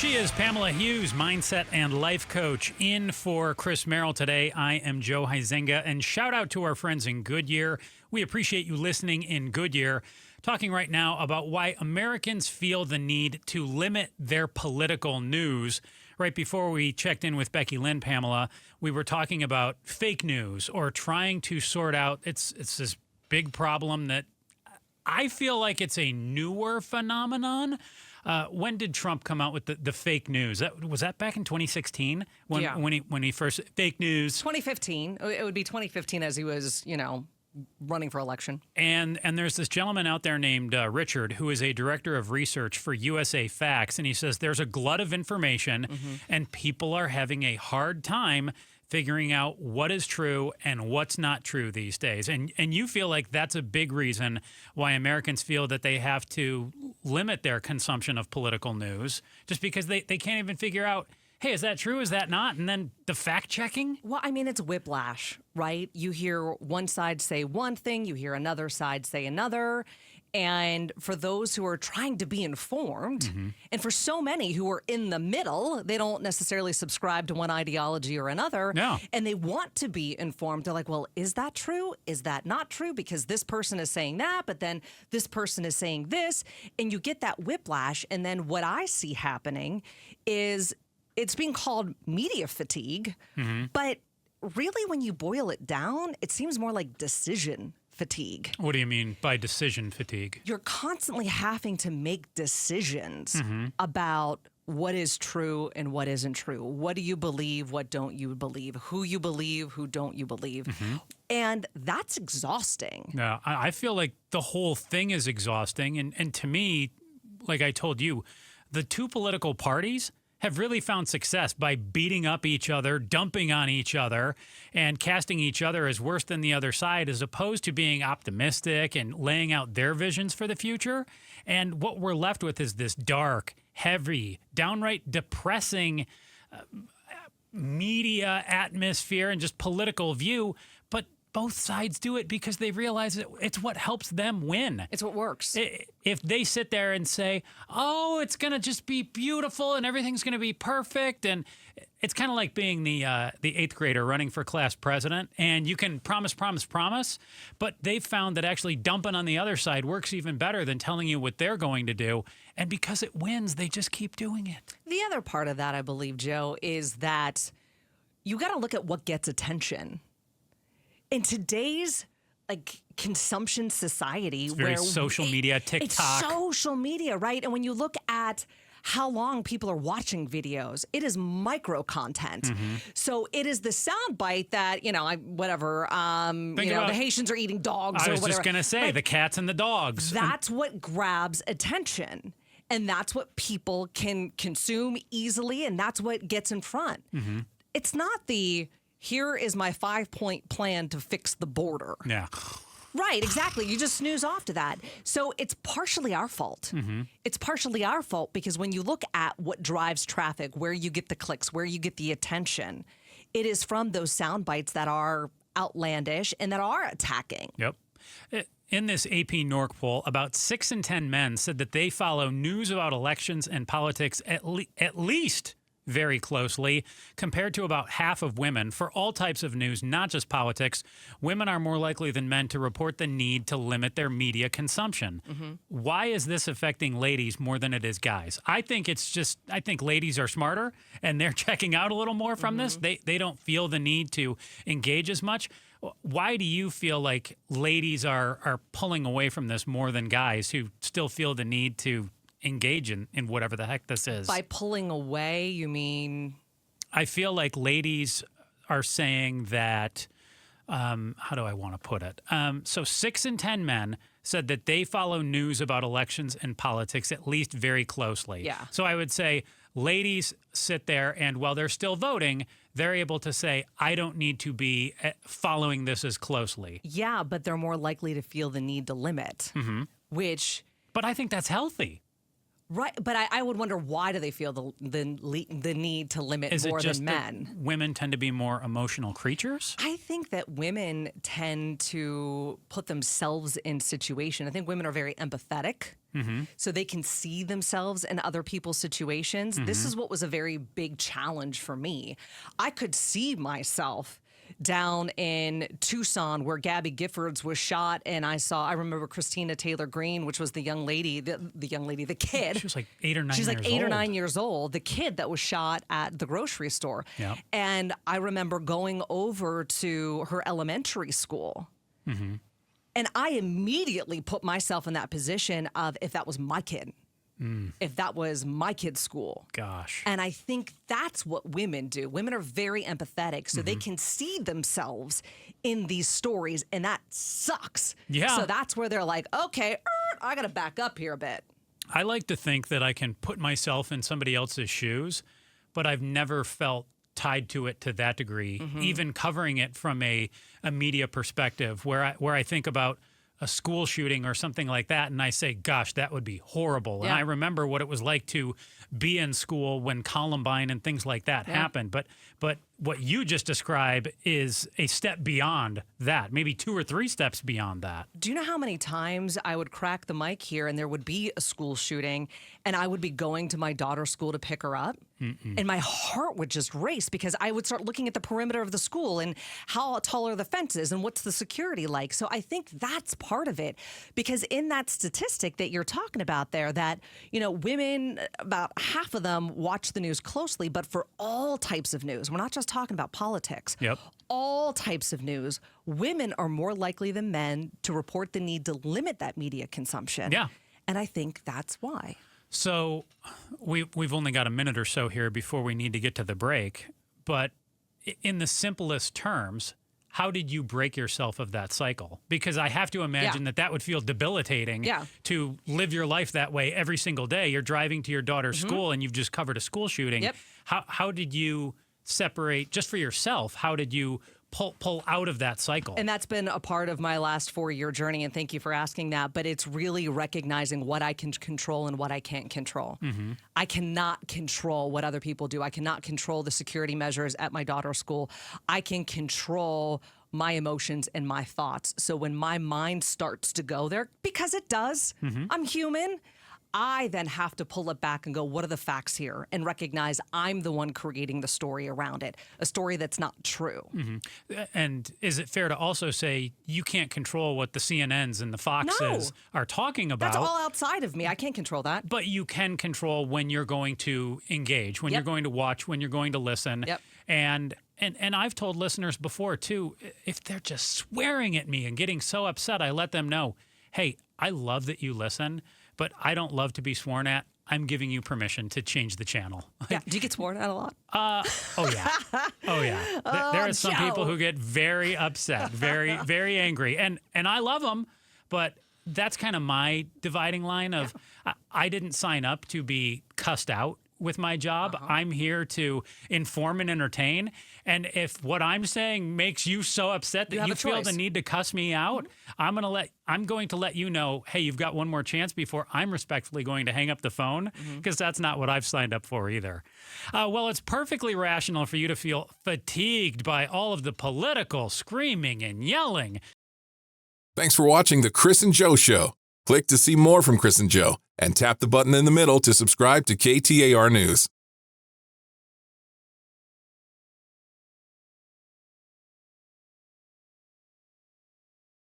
She is Pamela Hughes, mindset and life coach, in for Chris Merrill today. I am Joe Huizenga, and shout out to our friends in Goodyear. We appreciate you listening in Goodyear. Talking right now about why Americans feel the need to limit their political news. Right before we checked in with Becky Lynn, Pamela, we were talking about fake news or trying to sort out. It's this big problem that I feel like it's a newer phenomenon. When did Trump come out with the fake news? Was that back in 2016 when he first fake news? 2015. It would be 2015 as he was, running for election. And there's this gentleman out there named Richard, who is a director of research for USA Facts, and he says there's a glut of information, and people are having a hard time figuring out what is true and what's not true these days. And you feel like that's a big reason why Americans feel that they have to limit their consumption of political news, just because they can't even figure out, hey, is that true? Is that not? And then the fact checking? Well, I mean, it's whiplash, right? You hear one side say one thing, you hear another side say another. And for those who are trying to be informed, and for so many who are in the middle, they don't necessarily subscribe to one ideology or another, and they want to be informed. They're like, well, is that true? Is that not true? Because this person is saying that, but then this person is saying this, and you get that whiplash. And then what I see happening is it's being called media fatigue, but really when you boil it down, it seems more like decision fatigue. What do you mean by decision fatigue? You're constantly having to make decisions about what is true and what isn't true. What do you believe? What don't you believe? Who you believe? Who don't you believe? And that's exhausting. Yeah, I feel like the whole thing is exhausting. And to me, like I told you, the two political parties have really found success by beating up each other, dumping on each other, and casting each other as worse than the other side, as opposed to being optimistic and laying out their visions for the future. And what we're left with is this dark, heavy, downright depressing media atmosphere and just political view. But both sides do it because they realize that it's what helps them win. It's what works. If they sit there and say, oh, it's going to just be beautiful and everything's going to be perfect, and it's kind of like being the eighth grader running for class president, and you can promise, but they've found that actually dumping on the other side works even better than telling you what they're going to do. And because it wins, they just keep doing it. The other part of that, I believe, Joe, is that you got to look at what gets attention. In today's consumption society, it's very social media, TikTok. It's social media, right? And when you look at how long people are watching videos, it is micro content. So it is the soundbite that, the Haitians are eating dogs or whatever. I was just going to say, the cats and the dogs. That's what grabs attention. And that's what people can consume easily, and that's what gets in front. It's not here is my 5-point plan to fix the border. Yeah. Right, exactly. You just snooze off to that. So it's partially our fault. It's partially our fault because when you look at what drives traffic, where you get the clicks, where you get the attention, it is from those sound bites that are outlandish and that are attacking. Yep. In this AP NORC poll, about 6 in 10 men said that they follow news about elections and politics at least very closely, compared to about half of women. For all types of news, not just politics, women are more likely than men to report the need to limit their media consumption. Why is this affecting ladies more than it is guys? I think ladies are smarter and they're checking out a little more from this. They don't feel the need to engage as much. Why do you feel like ladies are pulling away from this more than guys who still feel the need to engage in whatever the heck this is? By pulling away, you mean? I feel like ladies are saying that, how do I want to put it? So 6 in 10 men said that they follow news about elections and politics at least very closely. Yeah. So I would say ladies sit there and while they're still voting, they're able to say, I don't need to be following this as closely. Yeah, but they're more likely to feel the need to limit, which... But I think that's healthy. Right, but I would wonder, why do they feel the need to limit Is more it just than men? that women tend to be more emotional creatures? I think that women tend to put themselves in situation. I think women are very empathetic, so they can see themselves in other people's situations. This is what was a very big challenge for me. I could see myself down in Tucson where Gabby Giffords was shot, and I remember Christina Taylor Greene, which was the young lady, the kid. She was like 8 or 9 She's years like old. 8 or 9 years old, the kid that was shot at the grocery store. Yep. And I remember going over to her elementary school. And I immediately put myself in that position of, if that was my kid, if that was my kid's school. Gosh. And I think that's what women do. Women are very empathetic, so they can see themselves in these stories, and that sucks. Yeah. So that's where they're like, okay, I got to back up here a bit. I like to think that I can put myself in somebody else's shoes, but I've never felt tied to it to that degree, even covering it from a media perspective, where I think about a school shooting or something like that, and I say, gosh, that would be horrible. And Yeah. I remember what it was like to be in school when Columbine and things like that happened. But what you just described is a step beyond that, maybe 2 or 3 steps beyond that. Do you know how many times I would crack the mic here and there would be a school shooting, and I would be going to my daughter's school to pick her up? And my heart would just race, because I would start looking at the perimeter of the school and how tall are the fences and what's the security like. So I think that's part of it, because in that statistic that you're talking about there, that, women, about half of them watch the news closely, but for all types of news, we're not just talking about politics. Yep. All types of news, women are more likely than men to report the need to limit that media consumption. Yeah. And I think that's why. So we've only got a minute or so here before we need to get to the break. But in the simplest terms, how did you break yourself of that cycle? Because I have to imagine that would feel debilitating to live your life that way every single day. You're driving to your daughter's school and you've just covered a school shooting. Yep. How did you separate, just for yourself, how did you pull out of that cycle? And that's been a part of my last 4-year journey, and thank you for asking that. But it's really recognizing what I can control and what I can't control. I cannot control what other people do. I cannot control the security measures at my daughter's school. I can control my emotions and my thoughts. So when my mind starts to go there, because it does, I'm human, I then have to pull it back and go, what are the facts here? And recognize I'm the one creating the story around it, a story that's not true. And is it fair to also say you can't control what the CNNs and the Foxes are talking about? That's all outside of me. I can't control that. But you can control when you're going to engage, when you're going to watch, when you're going to listen. And I've told listeners before, too, if they're just swearing at me and getting so upset, I let them know, hey, I love that you listen, but I don't love to be sworn at. I'm giving you permission to change the channel. Yeah. Do you get sworn at a lot? Oh, yeah. There are some people who get very upset, very, very angry. And I love them, but that's kind of my dividing line of I didn't sign up to be cussed out with my job. I'm here to inform and entertain. And if what I'm saying makes you so upset that you feel the need to cuss me out, I'm going to let you know, hey, you've got one more chance before I'm respectfully going to hang up the phone, because that's not what I've signed up for either. Well, it's perfectly rational for you to feel fatigued by all of the political screaming and yelling. Thanks for watching The Chris and Joe Show. Click to see more from Chris and Joe, and tap the button in the middle to subscribe to KTAR News.